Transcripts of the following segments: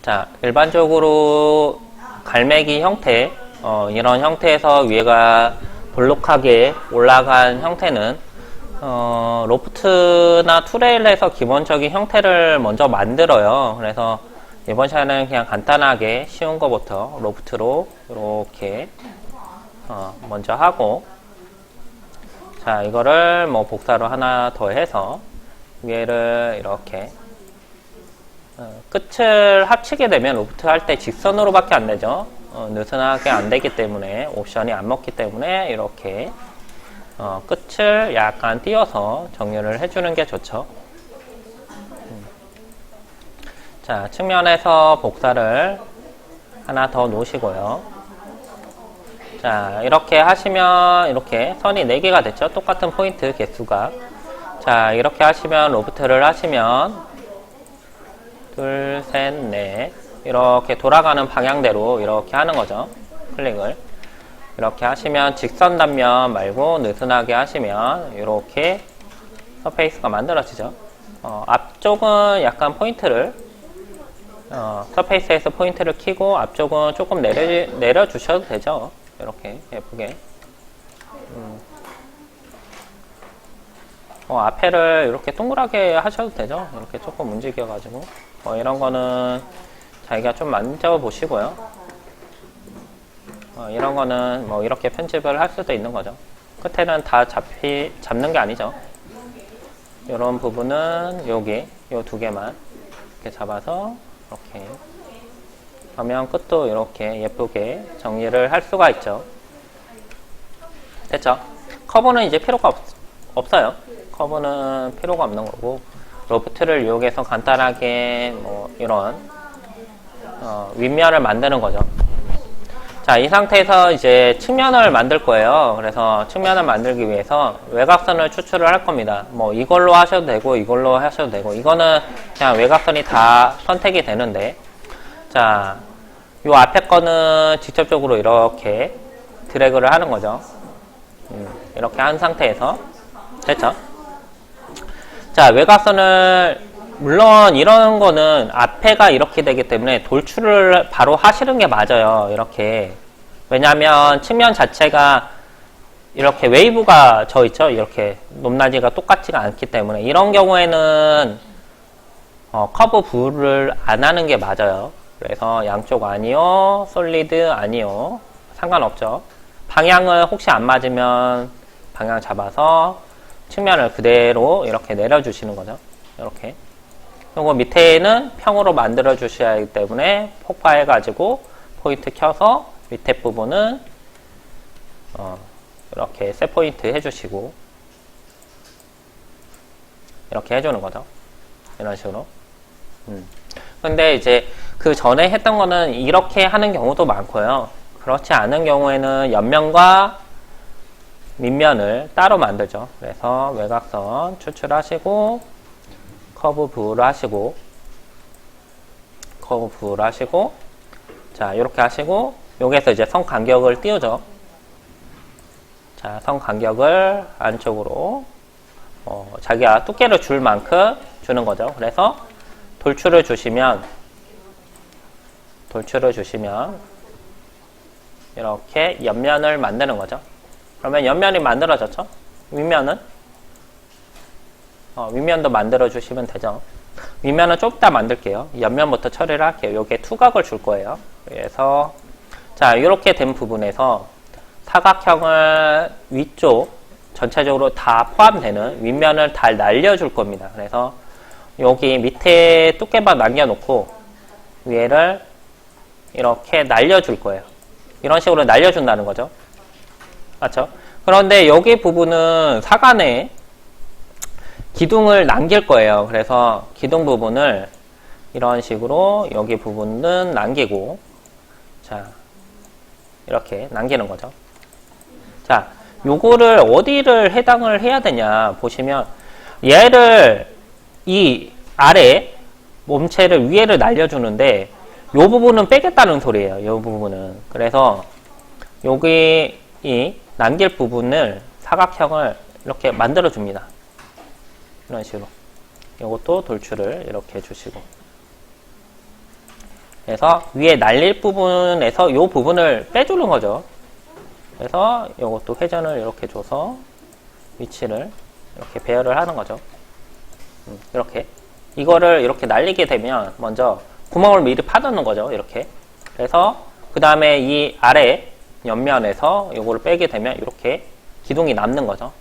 자, 일반적으로 갈매기 형태, 이런 형태에서 위에가 볼록하게 올라간 형태는 로프트나 투레일에서 기본적인 형태를 먼저 만들어요. 그래서 이번 시간에는 그냥 간단하게 쉬운 거부터 로프트로 이렇게 먼저 하고, 자, 이거를 뭐 복사로 하나 더 해서 위에를 이렇게 끝을 합치게 되면 로프트 할 때 직선으로 밖에 안 되죠. 느슨하게 안 되기 때문에, 옵션이 안 먹기 때문에 이렇게 끝을 약간 띄어서 정렬을 해주는 게 좋죠. 자, 측면에서 복사를 하나 더 놓으시고요. 자, 이렇게 하시면 이렇게 선이 4개가 됐죠. 똑같은 포인트 개수가. 자, 이렇게 하시면 로프트를 하시면 둘, 셋, 넷 이렇게 돌아가는 방향대로 이렇게 하는 거죠. 클릭을 이렇게 하시면 직선 단면 말고 느슨하게 하시면 이렇게 서페이스가 만들어지죠. 앞쪽은 약간 포인트를 서페이스에서 포인트를 켜고 앞쪽은 조금 내려주셔도 되죠. 이렇게 예쁘게 앞에를 이렇게 동그랗게 하셔도 되죠. 이렇게 조금 움직여 가지고 이런 거는 자기가 좀 만져보시고요. 이런 거는 뭐 이렇게 편집을 할 수도 있는 거죠. 끝에는 다 잡는 게 아니죠. 이런 부분은 여기 요 2개만 이렇게 잡아서 이렇게 화면 끝도 이렇게 예쁘게 정리를 할 수가 있죠. 됐죠? 커브는 이제 필요가 없어요. 커브는 필요가 없는 거고, 로프트를 이용해서 간단하게 뭐 이런 윗면을 만드는 거죠. 자, 이 상태에서 이제 측면을 만들 거예요. 그래서 측면을 만들기 위해서 외곽선을 추출을 할 겁니다. 뭐 이걸로 하셔도 되고 이걸로 하셔도 되고, 이거는 그냥 외곽선이 다 선택이 되는데, 자, 요 앞에 거는 직접적으로 이렇게 드래그를 하는 거죠. 이렇게 한 상태에서 됐죠? 자, 외곽선을 물론 이런 거는 앞에가 이렇게 되기 때문에 돌출을 바로 하시는 게 맞아요. 이렇게. 왜냐하면 측면 자체가 이렇게 웨이브가 져 있죠. 이렇게 높낮이가 똑같지가 않기 때문에 이런 경우에는 커브 부를 안 하는 게 맞아요. 그래서 양쪽 아니요, 솔리드 아니요, 상관없죠. 방향을 혹시 안 맞으면 방향 잡아서 측면을 그대로 이렇게 내려주시는 거죠. 이렇게. 그리고 밑에는 평으로 만들어 주셔야 하기 때문에 폭파해 가지고 포인트 켜서 밑에 부분은 이렇게 셋 포인트 해주시고 이렇게 해주는 거죠. 이런 식으로. 근데 이제 그 전에 했던 거는 이렇게 하는 경우도 많고요. 그렇지 않은 경우에는 옆면과 밑면을 따로 만들죠. 그래서 외곽선 추출하시고 커브 부를 하시고 자, 이렇게 하시고 여기에서 이제 선 간격을 띄우죠. 자, 선 간격을 안쪽으로 자기가 두께를 줄 만큼 주는 거죠. 그래서 돌출을 주시면 이렇게 옆면을 만드는 거죠. 그러면 옆면이 만들어졌죠? 윗면은? 윗면도 만들어 주시면 되죠. 윗면은 좀 이따 만들게요. 옆면부터 처리를 할게요. 요게 투각을 줄 거예요. 그래서 자, 이렇게 된 부분에서 사각형을 위쪽 전체적으로 다 포함되는 윗면을 다 날려줄 겁니다. 그래서 여기 밑에 두께만 남겨놓고 위에를 이렇게 날려줄 거예요. 이런 식으로 날려준다는 거죠. 맞죠? 그런데 여기 부분은 사간에 기둥을 남길 거예요. 그래서 기둥 부분을 이런 식으로 여기 부분은 남기고, 자, 이렇게 남기는 거죠. 자, 요거를 어디를 해당을 해야 되냐 보시면, 얘를 이 아래 몸체를 위에를 날려주는데 요 부분은 빼겠다는 소리예요. 요 부분은. 그래서 여기 이 남길 부분을 사각형을 이렇게 만들어 줍니다. 이런 식으로. 이것도 돌출을 이렇게 해주시고. 그래서 위에 날릴 부분에서 이 부분을 빼주는 거죠. 그래서 이것도 회전을 이렇게 줘서 위치를 이렇게 배열을 하는 거죠. 이렇게. 이거를 이렇게 날리게 되면 먼저 구멍을 미리 파놓는 거죠. 이렇게. 그래서 그 다음에 이 아래 옆면에서 이거를 빼게 되면 이렇게 기둥이 남는 거죠.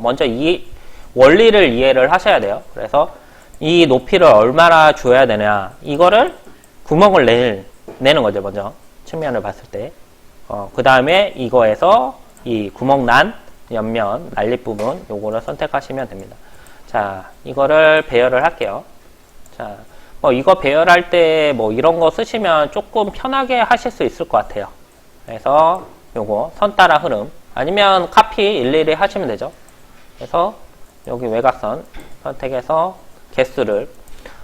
먼저 이 원리를 이해를 하셔야 돼요. 그래서 이 높이를 얼마나 줘야 되냐. 이거를 구멍을 내는 거죠. 먼저 측면을 봤을 때. 그 다음에 이거에서 이 구멍 난 옆면 날릴 부분 요거를 선택하시면 됩니다. 자, 이거를 배열을 할게요. 자, 이거 배열할 때 이런 거 쓰시면 조금 편하게 하실 수 있을 것 같아요. 그래서 요거 선 따라 흐름 아니면 카피 일일이 하시면 되죠. 그래서 여기 외곽선 선택해서 개수를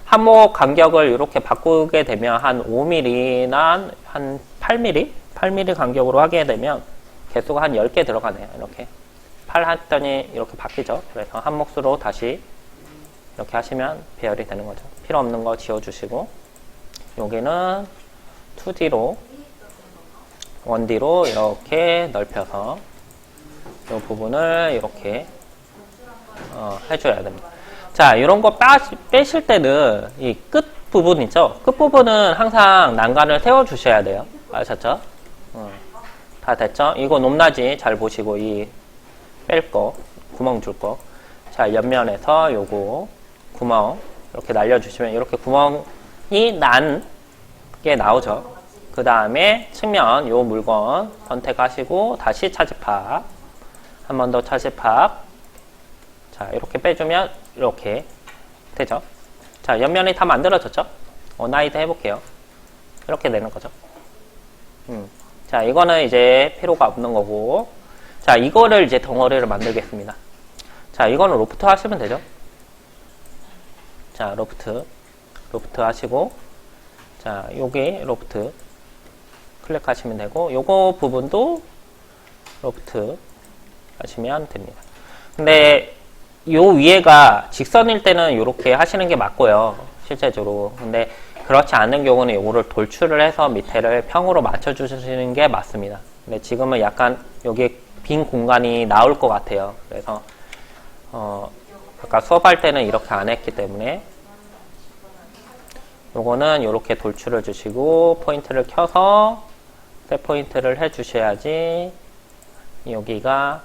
한목 간격을 이렇게 바꾸게 되면 한 5mm나 한 8mm? 8mm 간격으로 하게 되면 개수가 한 10개 들어가네요. 이렇게 8 했더니 이렇게 바뀌죠. 그래서 한 몫으로 다시 이렇게 하시면 배열이 되는 거죠. 필요 없는 거 지워주시고 여기는 2D로 1D로 이렇게 넓혀서 이 부분을 이렇게 해줘야 됩니다. 자, 이런 거 빼실 때는 이 끝 부분 있죠? 끝 부분은 항상 난간을 세워주셔야 돼요. 아셨죠? 다 됐죠? 이거 높낮이 잘 보시고 이 뺄 거, 구멍 줄 거. 자, 옆면에서 요거 구멍 이렇게 날려주시면 이렇게 구멍이 난 게 나오죠. 그 다음에 측면 요 물건 선택하시고 다시 차지팝 한 번 더 차지팝. 자, 이렇게 빼주면 이렇게 되죠. 자, 옆면이 다 만들어졌죠? 어나이드 해볼게요. 이렇게 되는 거죠. 자, 이거는 이제 필요가 없는 거고. 자, 이거를 이제 덩어리를 만들겠습니다. 자, 이거는 로프트 하시면 되죠. 자, 로프트 하시고, 자, 여기 로프트 클릭하시면 되고, 요거 부분도 로프트 하시면 됩니다. 근데 요 위에가 직선일 때는 이렇게 하시는 게 맞고요. 실제적으로. 근데 그렇지 않은 경우는 요거를 돌출을 해서 밑에를 평으로 맞춰주시는 게 맞습니다. 근데 지금은 약간 여기 빈 공간이 나올 것 같아요. 그래서 아까 수업할 때는 이렇게 안 했기 때문에 요거는 이렇게 돌출을 주시고 포인트를 켜서 set 포인트를 해 주셔야지 여기가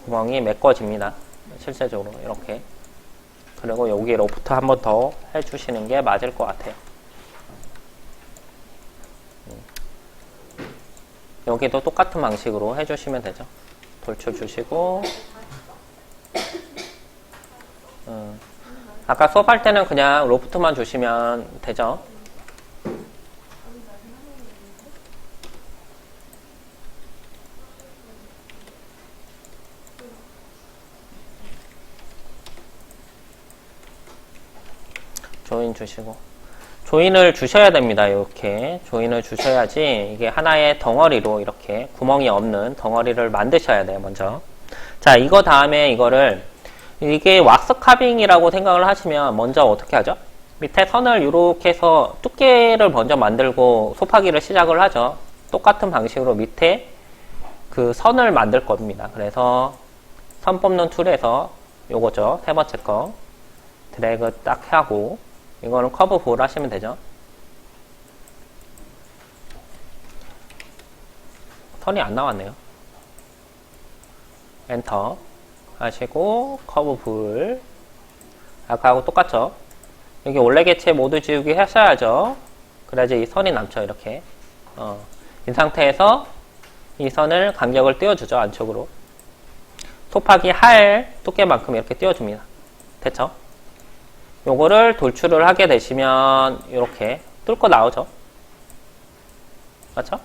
구멍이 메꿔집니다. 실제적으로 이렇게. 그리고 여기 로프트 한 번 더 해주시는 게 맞을 것 같아요. 여기도 똑같은 방식으로 해주시면 되죠. 돌출 주시고 아까 수업할 때는 그냥 로프트만 주시면 되죠. 조인 주시고 조인을 주셔야 됩니다. 이렇게 조인을 주셔야지 이게 하나의 덩어리로 이렇게 구멍이 없는 덩어리를 만드셔야 돼요. 먼저 자, 이거 다음에 이거를 이게 왁스 카빙이라고 생각을 하시면 먼저 어떻게 하죠? 밑에 선을 이렇게 해서 두께를 먼저 만들고 곱하기를 시작을 하죠. 똑같은 방식으로 밑에 그 선을 만들 겁니다. 그래서 선 뽑는 툴에서 요거죠. 세 번째 거 드래그 딱 하고 이거는 커브 볼 하시면 되죠. 선이 안 나왔네요. 엔터 하시고 커브 볼 아까하고 똑같죠. 여기 원래 개체 모두 지우기 하셔야죠. 그래야지 이 선이 남죠. 이렇게 이 상태에서 이 선을 간격을 띄워주죠. 안쪽으로 곱하기 할 두께만큼 이렇게 띄워줍니다. 됐죠? 요거를 돌출을 하게 되시면 이렇게 뚫고 나오죠. 맞죠?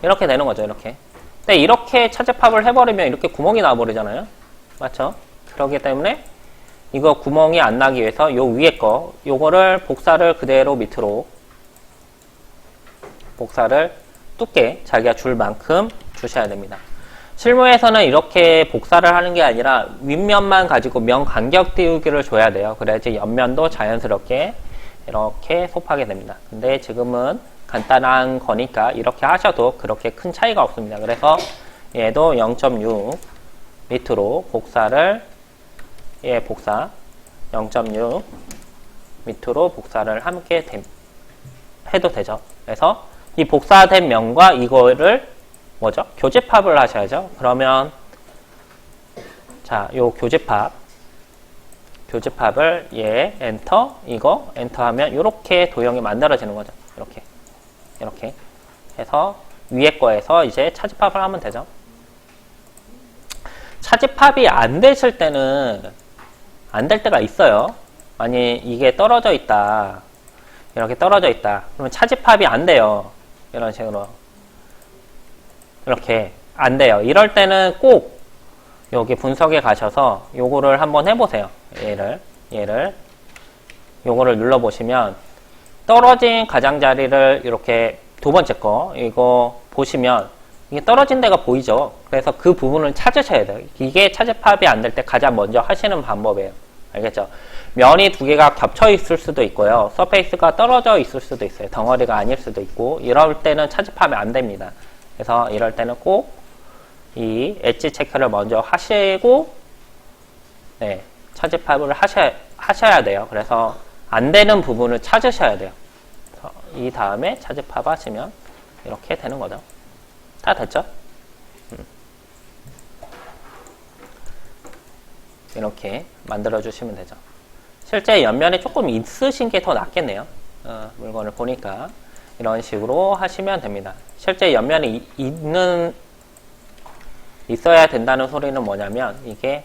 이렇게 되는 거죠. 이렇게. 근데 이렇게 차제팝을 해버리면 이렇게 구멍이 나와버리잖아요. 맞죠? 그렇기 때문에 이거 구멍이 안 나기 위해서 요 위에 거 요거를 복사를 그대로 밑으로 복사를 두께 자기가 줄 만큼 주셔야 됩니다. 실무에서는 이렇게 복사를 하는 게 아니라 윗면만 가지고 면 간격 띄우기를 줘야 돼요. 그래야지 옆면도 자연스럽게 이렇게 수업하게 됩니다. 근데 지금은 간단한 거니까 이렇게 하셔도 그렇게 큰 차이가 없습니다. 그래서 얘도 0.6 밑으로 복사를 복사 0.6 밑으로 복사를 함께 해도 되죠. 그래서 이 복사된 면과 이거를 뭐죠? 교집합을 하셔야죠. 그러면 자, 요 교집합을 엔터 이거 엔터 하면 이렇게 도형이 만들어지는 거죠. 이렇게 해서 위에 거에서 이제 차집합을 하면 되죠. 차집합이 안 되실 때는 안 될 때가 있어요. 만약 이게 떨어져 있다. 이렇게 떨어져 있다. 그러면 차집합이 안 돼요. 이런 식으로. 이렇게 안 돼요. 이럴 때는 꼭 여기 분석에 가셔서 요거를 한번 해보세요. 요거를 눌러보시면 떨어진 가장자리를 이렇게 두 번째 거 이거 보시면 이게 떨어진 데가 보이죠. 그래서 그 부분을 찾으셔야 돼요. 이게 차집합이 안 될 때 가장 먼저 하시는 방법이에요. 알겠죠? 면이 두 개가 겹쳐 있을 수도 있고요. 서페이스가 떨어져 있을 수도 있어요. 덩어리가 아닐 수도 있고 이럴 때는 차집합이 안 됩니다. 그래서 이럴 때는 꼭 이 엣지 체크를 먼저 하시고 차집합을 하셔야 돼요. 그래서 안 되는 부분을 찾으셔야 돼요. 이 다음에 차집합 하시면 이렇게 되는 거죠. 다 됐죠? 이렇게 만들어 주시면 되죠. 실제 옆면이 조금 있으신 게 더 낫겠네요. 물건을 보니까 이런 식으로 하시면 됩니다. 실제 옆면이 있어야 된다는 소리는 뭐냐면 이게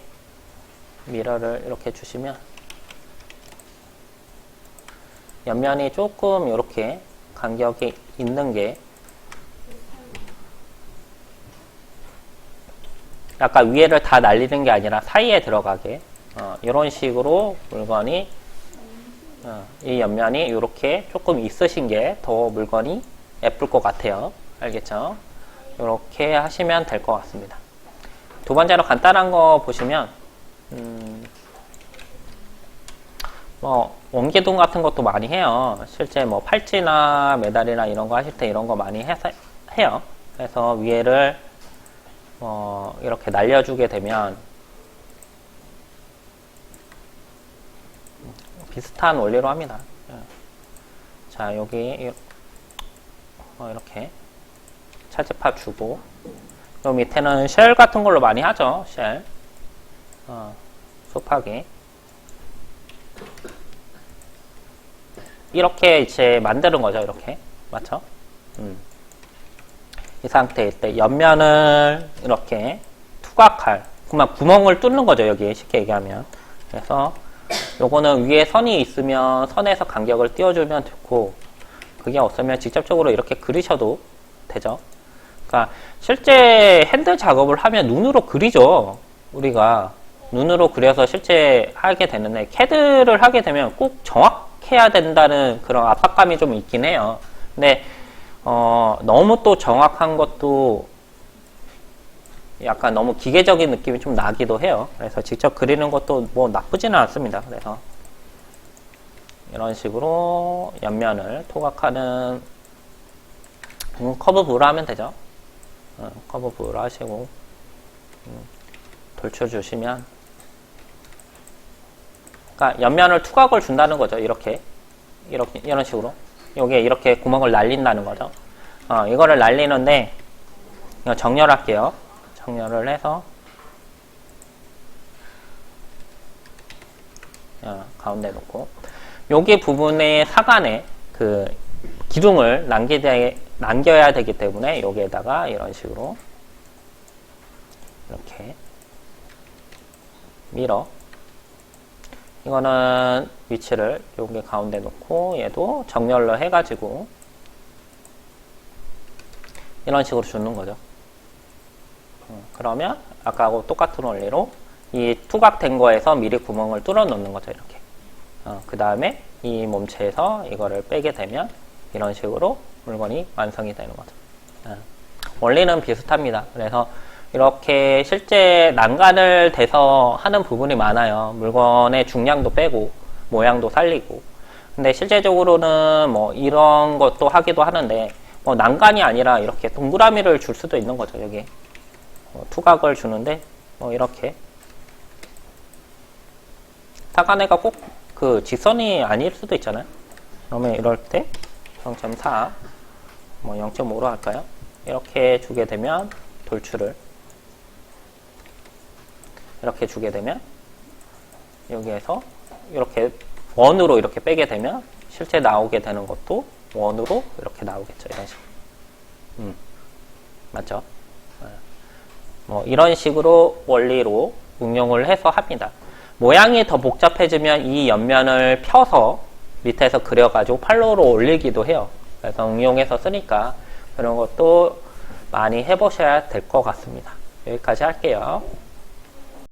미러를 이렇게 주시면 옆면이 조금 이렇게 간격이 있는 게 약간 위에를 다 날리는 게 아니라 사이에 들어가게 이런 식으로 물건이 이 옆면이 이렇게 조금 있으신 게 더 물건이 예쁠 것 같아요. 알겠죠? 이렇게 하시면 될 것 같습니다. 두 번째로 간단한 거 보시면 뭐 원기둥 같은 것도 많이 해요. 실제 뭐 팔찌나 메달이나 이런 거 하실 때 이런 거 많이 해요. 그래서 위에를 이렇게 날려주게 되면 비슷한 원리로 합니다. 자, 여기 이렇게 차집합 주고 요 밑에는 쉘 같은 걸로 많이 하죠. 쉘 곱하기 이렇게 이제 만드는 거죠. 이렇게 맞죠? 이 상태일 때 옆면을 이렇게 투각할 그만 구멍을 뚫는 거죠. 여기 쉽게 얘기하면. 그래서 요거는 위에 선이 있으면 선에서 간격을 띄워주면 좋고 그게 없으면 직접적으로 이렇게 그리셔도 되죠. 그러니까 실제 핸들 작업을 하면 눈으로 그리죠. 우리가 눈으로 그려서 실제 하게 되는데 CAD를 하게 되면 꼭 정확해야 된다는 그런 압박감이 좀 있긴 해요. 근데 너무 또 정확한 것도 약간 너무 기계적인 느낌이 좀 나기도 해요. 그래서 직접 그리는 것도 뭐 나쁘지는 않습니다. 그래서 이런 식으로 옆면을 토각하는 커브 부를 하면 되죠. 커브 부를 하시고 돌쳐주시면 그러니까 옆면을 투각을 준다는 거죠. 이런 식으로 여기에 이렇게 구멍을 날린다는 거죠. 이거를 날리는데 이거 정렬할게요. 정렬을 해서 가운데 놓고 여기 부분에 사간에 그 기둥을 남겨야 되기 때문에 여기에다가 이런 식으로 이렇게 밀어 이거는 위치를 여기 가운데 놓고 얘도 정렬로 해가지고 이런 식으로 주는 거죠. 그러면 아까하고 똑같은 원리로 이 투각된 거에서 미리 구멍을 뚫어 놓는 거죠. 이렇게. 그 다음에 이 몸체에서 이거를 빼게 되면 이런 식으로 물건이 완성이 되는 거죠. 원리는 비슷합니다. 그래서 이렇게 실제 난간을 대서 하는 부분이 많아요. 물건의 중량도 빼고 모양도 살리고 근데 실제적으로는 뭐 이런 것도 하기도 하는데 뭐 난간이 아니라 이렇게 동그라미를 줄 수도 있는 거죠. 여기 투각을 주는데 뭐 이렇게 타간애가 꼭 그 직선이 아닐 수도 있잖아요. 그러면 이럴 때 0.4 뭐 0.5로 할까요? 이렇게 주게 되면 돌출을 이렇게 주게 되면 여기에서 이렇게 원으로 이렇게 빼게 되면 실제 나오게 되는 것도 원으로 이렇게 나오겠죠. 이런 식으로. 맞죠? 뭐 이런 식으로 원리로 응용을 해서 합니다. 모양이 더 복잡해지면 이 옆면을 펴서 밑에서 그려가지고 팔로우로 올리기도 해요. 그래서 응용해서 쓰니까 그런 것도 많이 해보셔야 될 것 같습니다. 여기까지 할게요.